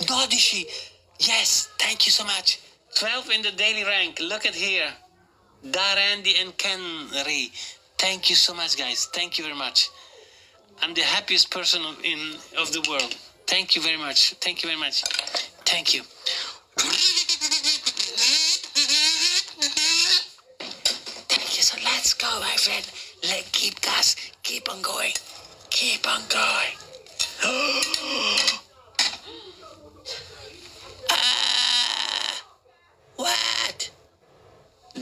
12. Yes, thank you so much. 12 in the daily rank. Look at here. Da, Randy, and Kenry. Thank you so much, guys. Thank you very much. I'm the happiest person of the world. Thank you very much. Thank you very much. Thank you. Thank you. So let's go, my friend. Keep gas. Keep on going. Keep on going. What?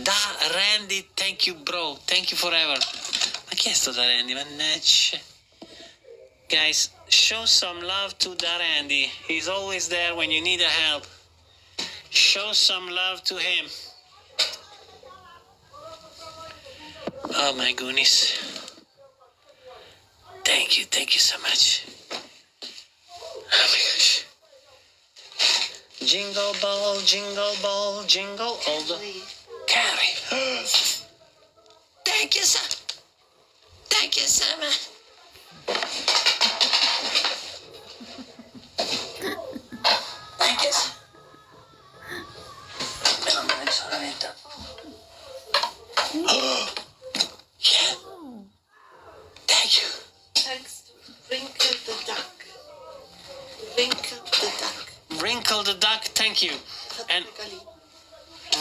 Da, Randy, thank you, bro. Thank you forever. Ma chi è sto da Randy? Mannaggia. Guys, show some love to Da Randy. He's always there when you need a help. Show some love to him. Oh my goodness. Thank you so much. Oh my gosh. Jingle ball, jingle all the carry. Thank you, sir. Thank you so much. Thank you, sir. Non me ne sono vinto. Yeah. Thank you. Next, wrinkle the duck. Wrinkle the duck. Wrinkle the duck, thank you. And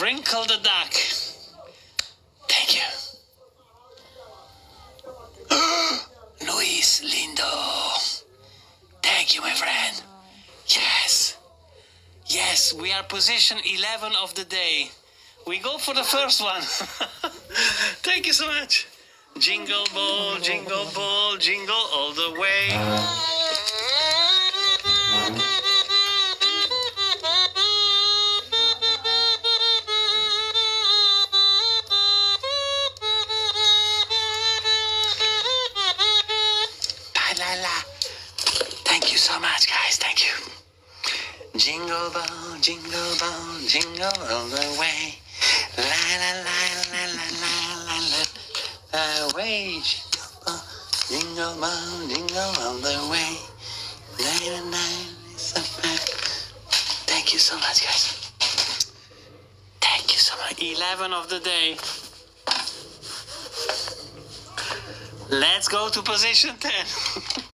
wrinkle the duck. Thank you. Luis Lindo. Thank you, my friend. Yes. Yes, we are position 11 of the day. We go for the first one. Thank you so much. Jingle ball, jingle all the way. Thank you so much, guys. Thank you. Jingle ball, jingle all the way. La la la la la la la la. Away, jingle all the way. La la la. Thank you so much, guys. Thank you so much. 11 of the day. Let's go to position 10.